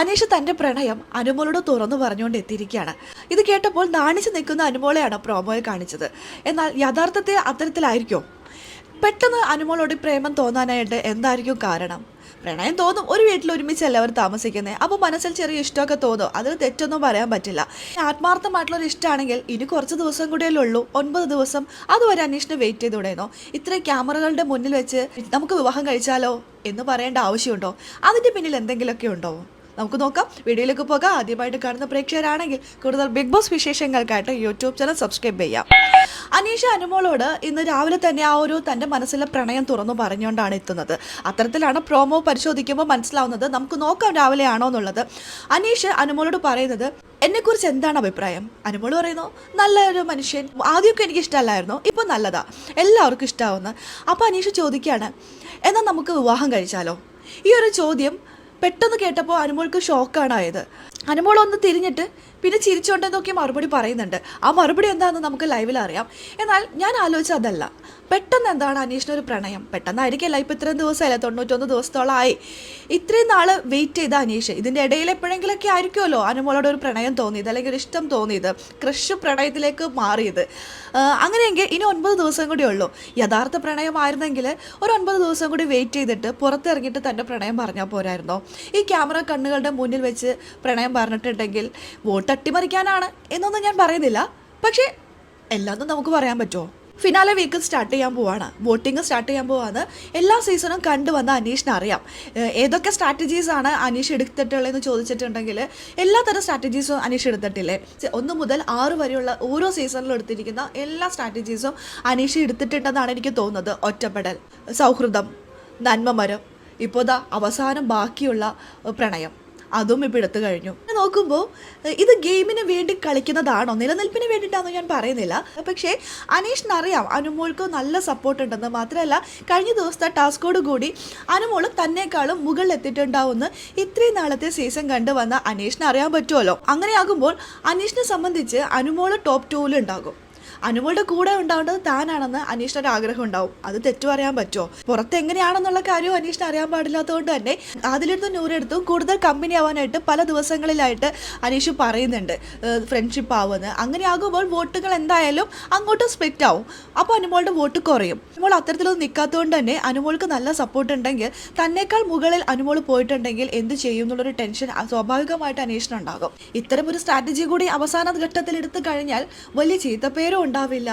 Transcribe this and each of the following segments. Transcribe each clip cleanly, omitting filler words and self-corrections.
അനീഷ് തന്റെ പ്രണയം അനുമോളോട് തുറന്നു പറഞ്ഞുകൊണ്ട് എത്തിയിരിക്കുകയാണ്. ഇത് കേട്ടപ്പോൾ നാണിച്ചു നിൽക്കുന്ന അനുമോളെയാണ് പ്രോമോയിൽ കാണിച്ചത്. എന്നാൽ യഥാർത്ഥത്തെ അത്തരത്തിലായിരിക്കോ? പെട്ടെന്ന് അനുമോളോട് പ്രേമം തോന്നാനായിട്ട് എന്തായിരിക്കും കാരണം? പ്രണയം തോന്നും, ഒരു വീട്ടിൽ ഒരുമിച്ചല്ല അവർ താമസിക്കുന്നത്, അപ്പോൾ മനസ്സിൽ ചെറിയ ഇഷ്ടമൊക്കെ തോന്നും, അതിൽ തെറ്റൊന്നും പറയാൻ പറ്റില്ല. ആത്മാർത്ഥമായിട്ടുള്ളൊരു ഇഷ്ടമാണെങ്കിൽ ഇനി കുറച്ച് ദിവസം കൂടിയല്ലേ ഉള്ളൂ, 9 ദിവസം, അതുവരെ അന്വേഷണം വെയിറ്റ് ചെയ്തുകൂടെയെന്നോ? ഇത്രയും ക്യാമറകളുടെ മുന്നിൽ വെച്ച് നമുക്ക് വിവാഹം കഴിച്ചാലോ എന്ന് പറയേണ്ട ആവശ്യമുണ്ടോ? അതിൻ്റെ പിന്നിൽ എന്തെങ്കിലുമൊക്കെ ഉണ്ടോ? നമുക്ക് നോക്കാം. വീഡിയോയിലേക്ക് പോകാം. ആദ്യമായിട്ട് കാണുന്ന പ്രേക്ഷകരാണെങ്കിൽ കൂടുതൽ ബിഗ് ബോസ് വിശേഷങ്ങൾക്കായിട്ട് യൂട്യൂബ് ചാനൽ സബ്സ്ക്രൈബ് ചെയ്യാം. അനീഷ അനുമോളോട് ഇന്ന് രാവിലെ തന്നെ ആ ഒരു തൻ്റെ മനസ്സിലെ പ്രണയം തുറന്നു പറഞ്ഞുകൊണ്ടാണ് എത്തുന്നത്. അത്തരത്തിലാണ് പ്രോമോ പരിശോധിക്കുമ്പോൾ മനസ്സിലാവുന്നത്. നമുക്ക് നോക്കാം രാവിലെ ആണോ എന്നുള്ളത്. അനീഷ് അനുമോളോട് പറയുന്നത്, എന്നെക്കുറിച്ച് എന്താണ് അഭിപ്രായം? അനുമോള് പറയുന്നു, നല്ലൊരു മനുഷ്യൻ, ആദ്യമൊക്കെ എനിക്ക് ഇഷ്ടമല്ലായിരുന്നു, ഇപ്പം നല്ലതാ, എല്ലാവർക്കും ഇഷ്ടമാവുന്നു. അപ്പോൾ അനീഷ് ചോദിക്കുകയാണ്, എന്നാൽ നമുക്ക് വിവാഹം കഴിച്ചാലോ? ഈ ഒരു ചോദ്യം പെട്ടെന്ന് കേട്ടപ്പോൾ അനുമോൾക്ക് ഷോക്കാണ് ആയത്. അനുമോൾ ഒന്ന് തിരിഞ്ഞിട്ട് പിന്നെ ചിരിച്ചുകൊണ്ട് നോക്കി മറുപടി പറയുന്നുണ്ട്. ആ മറുപടി എന്താണെന്ന് നമുക്ക് ലൈവിൽ അറിയാം. എന്നാൽ ഞാൻ ആലോചിച്ചത് അതല്ല. പെട്ടെന്ന് എന്താണ് അനീഷിനൊരു പ്രണയം? പെട്ടെന്നായിരിക്കില്ല, ഇപ്പം ഇത്രയും ദിവസമല്ല, 91 ദിവസത്തോളമായി. ഇത്രയും നാൾ വെയിറ്റ് ചെയ്ത അനീഷ്, ഇതിൻ്റെ ഇടയിൽ എപ്പോഴെങ്കിലൊക്കെ ആയിരിക്കുമല്ലോ അനുമോളോട് ഒരു പ്രണയം തോന്നിയത്, അല്ലെങ്കിൽ ഒരു ഇഷ്ടം തോന്നിയത്, ക്രഷ് പ്രണയത്തിലേക്ക് മാറിയത്. അങ്ങനെയെങ്കിൽ ഇനി 9 ദിവസം കൂടി ഉള്ളൂ. യഥാർത്ഥ പ്രണയമായിരുന്നെങ്കിൽ ഒരു 9 ദിവസം കൂടി വെയിറ്റ് ചെയ്തിട്ട് പുറത്തിറങ്ങിയിട്ട് തൻ്റെ പ്രണയം പറഞ്ഞാൽ പോരായിരുന്നോ? ഈ ക്യാമറ കണ്ണുകളുടെ മുന്നിൽ വെച്ച് പ്രണയം പറഞ്ഞിട്ടുണ്ടെങ്കിൽ വോട്ട് അട്ടിമറിക്കാനാണ് എന്നൊന്നും ഞാൻ പറയുന്നില്ല. പക്ഷേ എല്ലാതും നമുക്ക് പറയാൻ പറ്റുമോ? ഫിനാലെ വീക്ക് സ്റ്റാർട്ട് ചെയ്യാൻ പോവാണ്, വോട്ടിംഗ് സ്റ്റാർട്ട് ചെയ്യാൻ പോവാണ്. എല്ലാ സീസണും കണ്ടുവന്ന അനീഷിന് അറിയാം ഏതൊക്കെ സ്ട്രാറ്റജീസാണ് അനീഷ് എടുത്തിട്ടുള്ളതെന്ന് ചോദിച്ചിട്ടുണ്ടെങ്കിൽ എല്ലാ തരം സ്ട്രാറ്റജീസും അനീഷ് എടുത്തിട്ടില്ലേ? 1 മുതൽ 6 വരെയുള്ള ഓരോ സീസണിലും എടുത്തിരിക്കുന്ന എല്ലാ സ്ട്രാറ്റജീസും അനീഷ് എടുത്തിട്ടുണ്ടെന്നാണ് എനിക്ക് തോന്നുന്നത്. ഒറ്റപ്പെടൽ, സൗഹൃദം, നന്മമരം, ഇപ്പോൾ ദാ അവസാനം ബാക്കിയുള്ള പ്രണയം, അതും ഇപ്പോൾ എടുത്തു കഴിഞ്ഞു. നോക്കുമ്പോൾ ഇത് ഗെയിമിന് വേണ്ടി കളിക്കുന്നതാണോ, നിലനിൽപ്പിന് വേണ്ടിയിട്ടാണോ ഞാൻ പറയുന്നില്ല. പക്ഷേ അനീഷിനറിയാം അനുമോൾക്ക് നല്ല സപ്പോർട്ട് ഉണ്ടെന്ന്. മാത്രമല്ല കഴിഞ്ഞ ദിവസത്തെ ടാസ്കോട് കൂടി അനുമോൾ തന്നെക്കാളും മുകളിൽ എത്തിയിട്ടുണ്ടാവുമെന്ന് ഇത്രയും നാളത്തെ സീസൺ കണ്ടു വന്ന അനീഷിന് അറിയാൻ പറ്റുമല്ലോ. അങ്ങനെയാകുമ്പോൾ അനീഷിനെ സംബന്ധിച്ച് അനുമോൾ ടോപ്പ് 2 ഉണ്ടാകും. അനുമോളുടെ കൂടെ ഉണ്ടാവേണ്ടത് താനാണെന്ന് അനീഷിനൊരു ആഗ്രഹം ഉണ്ടാവും. അത് തെറ്റു പറയാൻ പറ്റുമോ? പുറത്ത് എങ്ങനെയാണെന്നുള്ള കാര്യവും അനീഷിന് അറിയാൻ പാടില്ലാത്തതുകൊണ്ട് തന്നെ അതിലെടുത്തും നൂറെടുത്തും കൂടുതൽ കമ്പനി ആവാനായിട്ട് പല ദിവസങ്ങളിലായിട്ട് അനീഷ് പറയുന്നുണ്ട് ഫ്രണ്ട്ഷിപ്പ് ആവുമെന്ന്. അങ്ങനെ ആകുമ്പോൾ വോട്ടുകൾ എന്തായാലും അങ്ങോട്ട് സ്പ്ലിറ്റ് ആവും. അപ്പോൾ അനുമോളുടെ വോട്ട് കുറയും. അനുമോൾ അത്തരത്തിലൊന്നും നിൽക്കാത്തതുകൊണ്ട് തന്നെ അനുമോൾക്ക് നല്ല സപ്പോർട്ട് ഉണ്ടെങ്കിൽ, തന്നേക്കാൾ മുകളിൽ അനുമോൾ പോയിട്ടുണ്ടെങ്കിൽ എന്ത് ചെയ്യും എന്നുള്ളൊരു ടെൻഷൻ സ്വാഭാവികമായിട്ട് അനീഷിനുണ്ടാകും. ഇത്തരം ഒരു സ്ട്രാറ്റജി കൂടി അവസാന ഘട്ടത്തിൽ എടുത്തു കഴിഞ്ഞാൽ വലിയ ചീത്തപ്പേരും ഉണ്ടാവില്ല,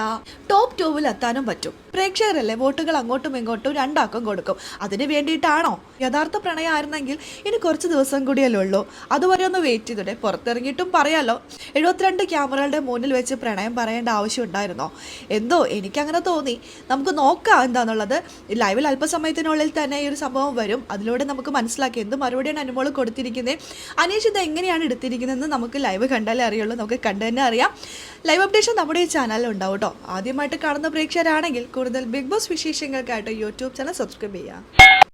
ടോപ്പ് 2 എത്താനും പറ്റും. പ്രേക്ഷകരല്ലേ, വോട്ടുകൾ അങ്ങോട്ടും ഇങ്ങോട്ടും രണ്ടാക്കും കൊടുക്കും. അതിന് വേണ്ടിയിട്ടാണോ? യഥാർത്ഥ പ്രണയമായിരുന്നെങ്കിൽ ഇനി കുറച്ച് ദിവസം കൂടിയല്ലേ ഉള്ളൂ, അതുവരെ ഒന്ന് വെയിറ്റ് ചെയ്തിട്ട് പുറത്തിറങ്ങിയിട്ടും പറയാലോ. 72 ക്യാമറകളുടെ മുന്നിൽ വെച്ച് പ്രണയം പറയേണ്ട ആവശ്യം ഉണ്ടായിരുന്നോ? എന്തോ എനിക്കങ്ങനെ തോന്നി. നമുക്ക് നോക്കാം എന്താണെന്നുള്ളത്. ലൈവിൽ അല്പസമയത്തിനുള്ളിൽ തന്നെ ഈ ഒരു സംഭവം വരും. അതിലൂടെ നമുക്ക് മനസ്സിലാക്കി എന്ത് മറുപടിയാണ് അനുമോൾ കൊടുത്തിരിക്കുന്നത്, അനീഷ് ഇത് എങ്ങനെയാണ് എടുത്തിരിക്കുന്നതെന്ന് നമുക്ക് ലൈവ് കണ്ടാലേ അറിയുള്ളൂ. നമുക്ക് കണ്ടു തന്നെ അറിയാം. ലൈവ് അപ്ഡേഷൻ നമ്മുടെ ഈ ചാനലിൽ ഉണ്ടാവും കേട്ടോ. ആദ്യമായിട്ട് കാണുന്ന പ്രേക്ഷകരാണെങ്കിൽ കൂടുതൽ ബിഗ് ബോസ് വിശേഷങ്ങൾക്കായിട്ട് യൂട്യൂബ് ചാനൽ സബ്സ്ക്രൈബ് ചെയ്യാം.